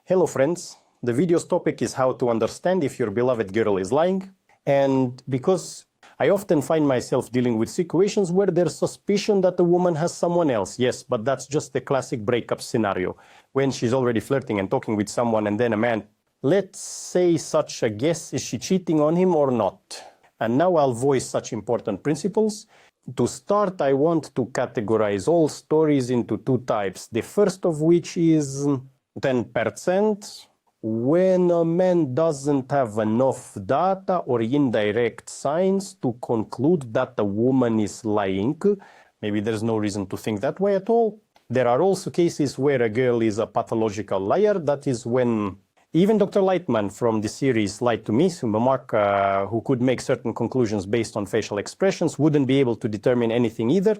Hello friends, the video's topic is how to understand if your beloved girl is lying. And because I often find myself dealing with situations where there's suspicion that the woman has someone else. Yes, but that's just the classic breakup scenario. When she's already flirting and talking with someone and then a man, let's say such a guess, is she cheating on him or not? And now I'll voice such important principles. To start, I want to categorize all stories into two types. The first of which is 10%, when a man doesn't have enough data or indirect signs to conclude that the woman is lying. Maybe there's no reason to think that way at all. There are also cases where a girl is a pathological liar. That is when even Dr. Lightman from the series Lied to Me, Mark, who could make certain conclusions based on facial expressions, wouldn't be able to determine anything either.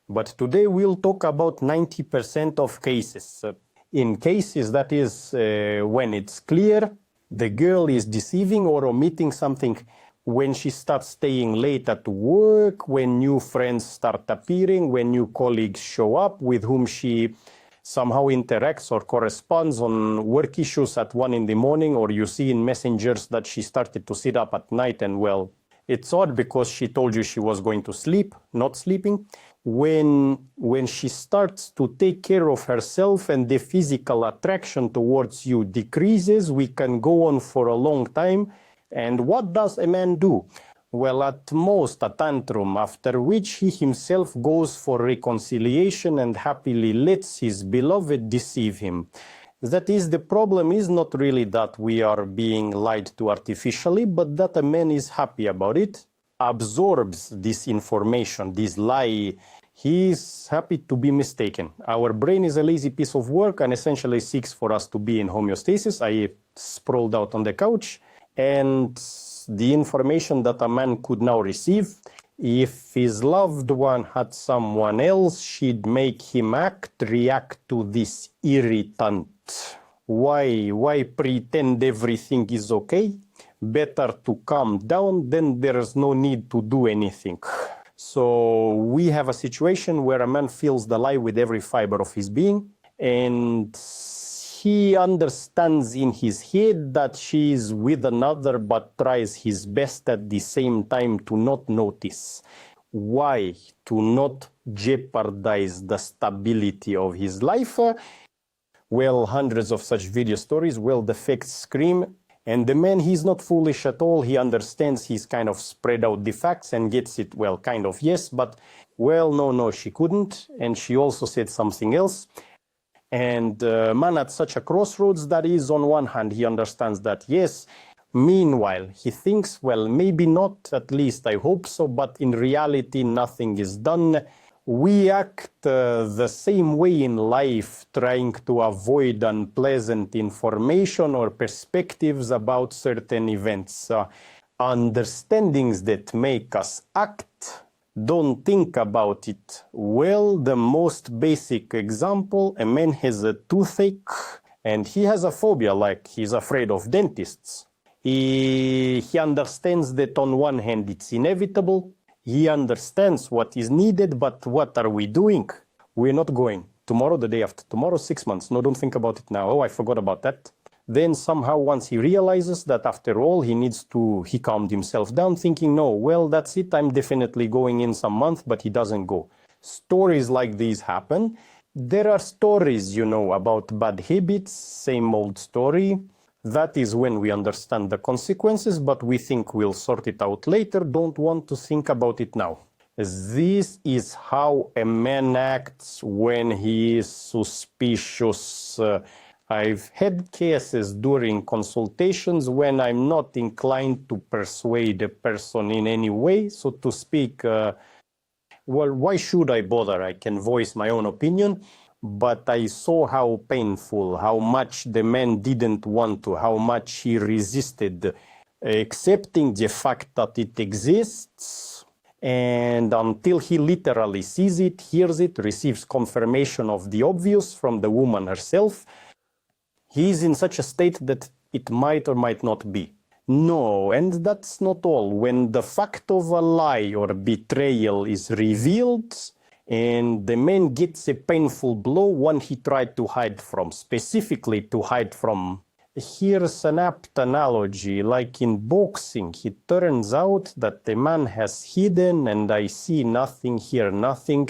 But today we'll talk about 90% of cases. In cases, that is, when it's clear the girl is deceiving or omitting something, when she starts staying late at work, when new friends start appearing, when new colleagues show up with whom she somehow interacts or corresponds on work issues at 1 in the morning, or you see in messengers that she started to sit up at night and, well, it's odd because she told you she was going to sleep, not sleeping. When she starts to take care of herself and the physical attraction towards you decreases, we can go on for a long time. And what does a man do? Well, at most a tantrum, after which he himself goes for reconciliation and happily lets his beloved deceive him. That is, the problem is not really that we are being lied to artificially, but that a man is happy about it, absorbs this information, this lie. He is happy to be mistaken. Our brain is a lazy piece of work and essentially seeks for us to be in homeostasis. I sprawled out on the couch, and the information that a man could now receive, if his loved one had someone else, she'd make him react to this irritant. Why pretend everything is okay? Better to calm down, then there's no need to do anything. So we have a situation where a man feels the lie with every fiber of his being, and he understands in his head that she is with another, but tries his best at the same time to not notice. Why? To not jeopardize the stability of his life. Well, hundreds of such video stories. Well, the facts scream. And the man, he's not foolish at all. He understands, he's kind of spread out the facts and gets it, well, kind of, yes, but, well, no, she couldn't. And she also said something else. And man at such a crossroads, that is, on one hand, he understands that, yes. Meanwhile, he thinks, well, maybe not, at least I hope so, but in reality, nothing is done. We act the same way in life, trying to avoid unpleasant information or perspectives about certain events. Understandings that make us act, don't think about it. Well, the most basic example, a man has a toothache and he has a phobia, like he's afraid of dentists. He understands that on one hand it's inevitable. He understands what is needed, but what are we doing? We're not going. Tomorrow, the day after tomorrow, 6 months. No, don't think about it now. Oh, I forgot about that. Then somehow once he realizes that after all he calmed himself down thinking, no, well, that's it. I'm definitely going in some month, but he doesn't go. Stories like these happen. There are stories, about bad habits, same old story. That is when we understand the consequences, but we think we'll sort it out later, don't want to think about it now. This is how a man acts when he is suspicious. I've had cases during consultations when I'm not inclined to persuade a person in any way, so to speak. Well, why should I bother? I can voice my own opinion. But I saw how painful, how much the man didn't want to, how much he resisted accepting the fact that it exists. And until he literally sees it, hears it, receives confirmation of the obvious from the woman herself, he is in such a state that it might or might not be. No, and that's not all. When the fact of a lie or betrayal is revealed, and the man gets a painful blow, one he tried to hide from, specifically to hide from. Here's an apt analogy, like in boxing. It turns out that the man has hidden, and I see nothing, hear nothing.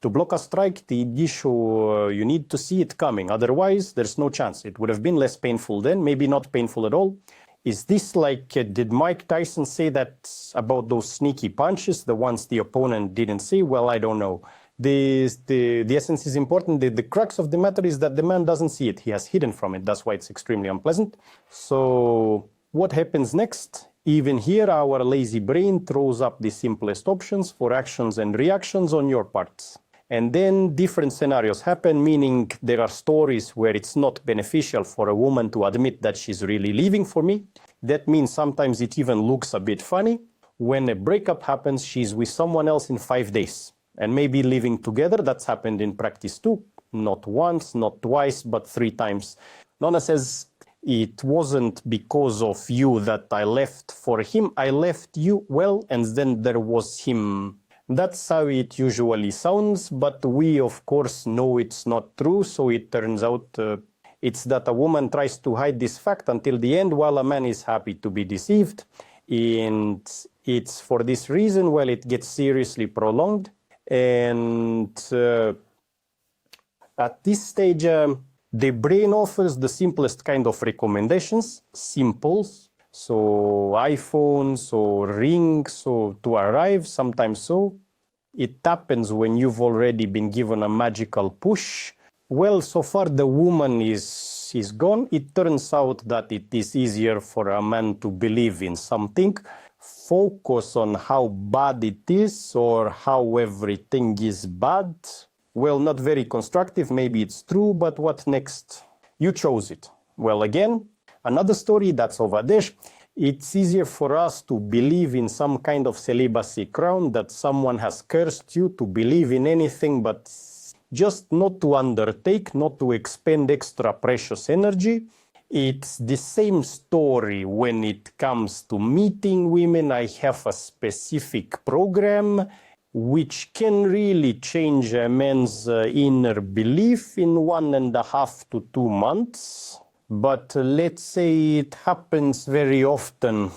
To block a strike, the issue, you need to see it coming. Otherwise, there's no chance. It would have been less painful then, maybe not painful at all. Is this like, did Mike Tyson say that about those sneaky punches, the ones the opponent didn't see? Well, I don't know. The essence is important. The crux of the matter is that the man doesn't see it. He has hidden from it. That's why it's extremely unpleasant. So what happens next? Even here, our lazy brain throws up the simplest options for actions and reactions on your part. And then different scenarios happen, meaning there are stories where it's not beneficial for a woman to admit that she's really leaving for me. That means sometimes it even looks a bit funny. When a breakup happens, she's with someone else in 5 days. And maybe living together, that's happened in practice too. Not once, not twice, but 3 times. Nona says, it wasn't because of you that I left for him. I left you, well, and then there was him. That's how it usually sounds, but we, of course, know it's not true. So it turns out it's that a woman tries to hide this fact until the end, while a man is happy to be deceived. And it's for this reason, well, it gets seriously prolonged. And at this stage, the brain offers the simplest kind of recommendations, simples. So iPhones or rings or to arrive, sometimes so. It happens when you've already been given a magical push. Well, so far the woman is gone. It turns out that it is easier for a man to believe in something. Focus on how bad it is or how everything is bad. Well, not very constructive, maybe it's true, but what next? You chose it. Well, again, another story that's over there. It's easier for us to believe in some kind of celibacy crown, that someone has cursed you, to believe in anything, but just not to undertake, not to expend extra precious energy. It's the same story when it comes to meeting women. I have a specific program which can really change a man's inner belief in 1.5 to 2 months. But let's say it happens very often.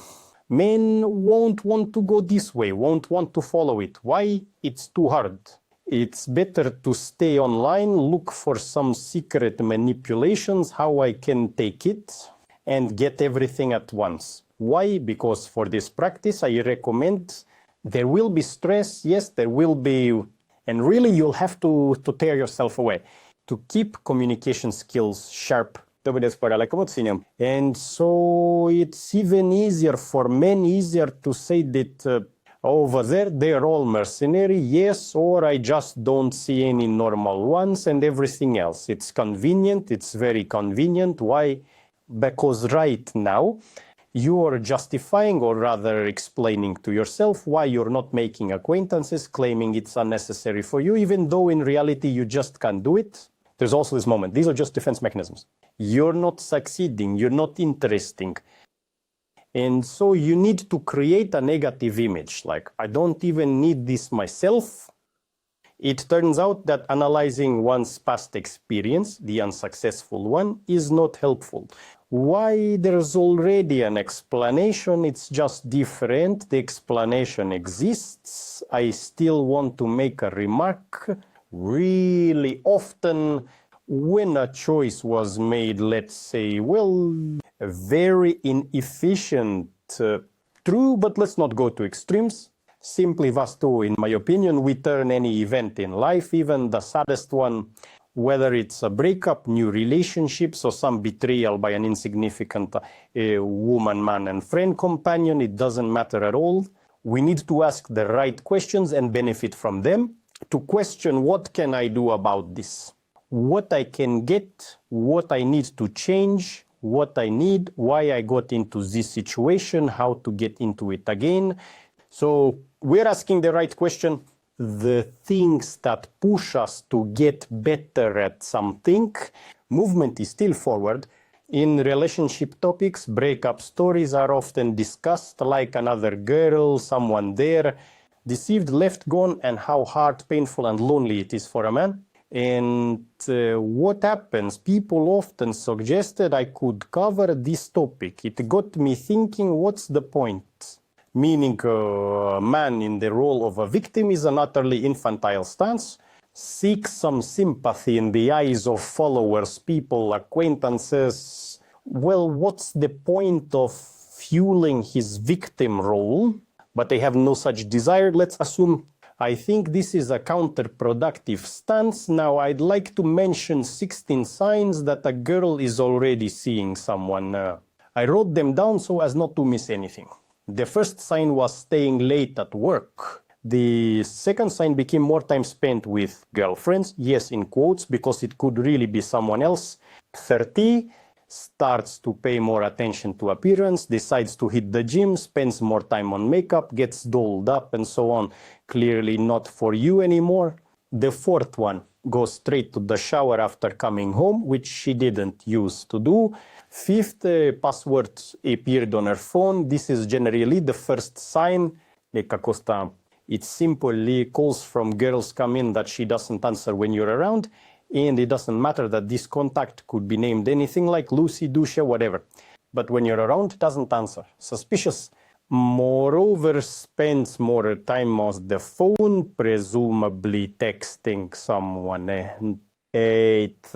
Men won't want to go this way, won't want to follow it. Why? It's too hard. It's better to stay online, look for some secret manipulations, how I can take it and get everything at once. Why? Because for this practice, I recommend there will be stress. Yes, there will be, and really you'll have to tear yourself away to keep communication skills sharp. And so it's even easier for men, easier to say that over there they're all mercenary, yes, or I just don't see any normal ones and everything else. It's convenient, it's very convenient. Why? Because right now you're justifying, or rather explaining to yourself why you're not making acquaintances, claiming it's unnecessary for you, even though in reality you just can't do it. There's also this moment. These are just defense mechanisms. You're not succeeding. You're not interesting. And so you need to create a negative image. Like, I don't even need this myself. It turns out that analyzing one's past experience, the unsuccessful one, is not helpful. Why? There's already an explanation. It's just different. The explanation exists. I still want to make a remark. Really often when a choice was made, let's say, well, very inefficient, true, but let's not go to extremes. Simply, Vastu, in my opinion, we turn any event in life, even the saddest one, whether it's a breakup, new relationships, or some betrayal by an insignificant woman, man, and friend companion, it doesn't matter at all. We need to ask the right questions and benefit from them. To question, what can I do about this? What I can get, what I need to change, what I need, why I got into this situation, how to get into it again. So we're asking the right question. The things that push us to get better at something, movement is still forward. In relationship topics, breakup stories are often discussed, like another girl, someone there. deceived, left, gone, and how hard, painful, and lonely it is for a man. And what happens? People often suggested I could cover this topic. It got me thinking, what's the point? Meaning a man in the role of a victim is an utterly infantile stance. Seek some sympathy in the eyes of followers, people, acquaintances. Well, what's the point of fueling his victim role? But they have no such desire, let's assume. I think this is a counterproductive stance. Now, I'd like to mention 16 signs that a girl is already seeing someone. I wrote them down so as not to miss anything. The first sign was staying late at work. The second sign became more time spent with girlfriends. Yes, in quotes, because it could really be someone else. 30, starts to pay more attention to appearance, decides to hit the gym, spends more time on makeup, gets dolled up, and so on. Clearly not for you anymore. The fourth one goes straight to the shower after coming home, which she didn't used to do. Fifth, password appeared on her phone. This is generally the first sign. It simply calls from girls come in that she doesn't answer when you're around. And it doesn't matter that this contact could be named anything like Lucy, Dusha, whatever. But when you're around, doesn't answer. Suspicious. Moreover, spends more time on the phone, presumably texting someone. 8,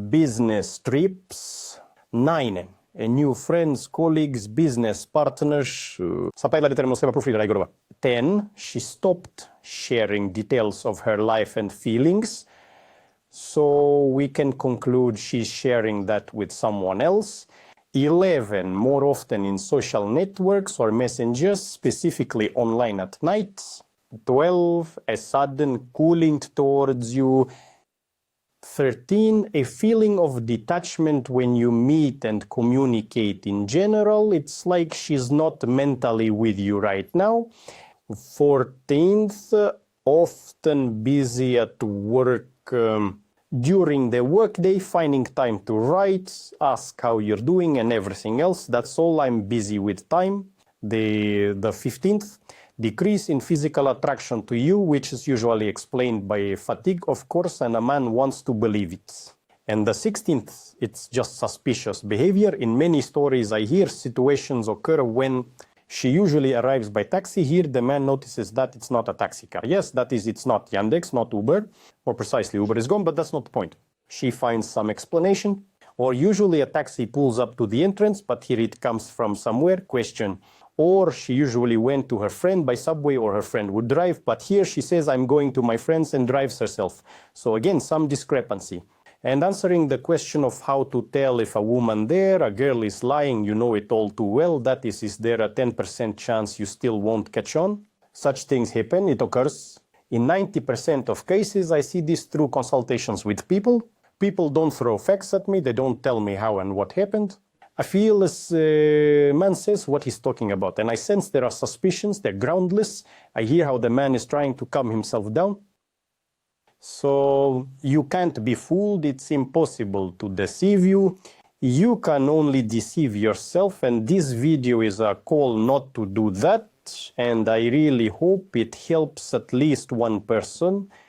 business trips. 9, new friends, colleagues, business partners. 10, she stopped sharing details of her life and feelings. So we can conclude she's sharing that with someone else. 11, more often in social networks or messengers, specifically online at night. 12, a sudden cooling towards you. 13, a feeling of detachment when you meet and communicate in general. It's like she's not mentally with you right now. 14th, often busy at work. During the workday, finding time to write, ask how you're doing and everything else. That's all, I'm busy with time. The 15th, decrease in physical attraction to you, which is usually explained by fatigue, of course, and a man wants to believe it. And the 16th, it's just suspicious behavior. In many stories I hear, situations occur when she usually arrives by taxi. Here, the man notices that it's not a taxi car. Yes, that is, it's not Yandex, not Uber. More precisely, Uber is gone, but that's not the point. She finds some explanation. Or usually a taxi pulls up to the entrance, but here it comes from somewhere. Question. Or she usually went to her friend by subway, or her friend would drive. But here she says, I'm going to my friends, and drives herself. So again, some discrepancy. And answering the question of how to tell if a woman there, a girl is lying, you know it all too well. That is there a 10% chance you still won't catch on? Such things happen, it occurs. In 90% of cases, I see this through consultations with people. People don't throw facts at me, they don't tell me how and what happened. I feel as man says what he's talking about, and I sense there are suspicions, they're groundless. I hear how the man is trying to calm himself down. So you can't be fooled, it's impossible to deceive you. You can only deceive yourself, and this video is a call not to do that. And I really hope it helps at least one person.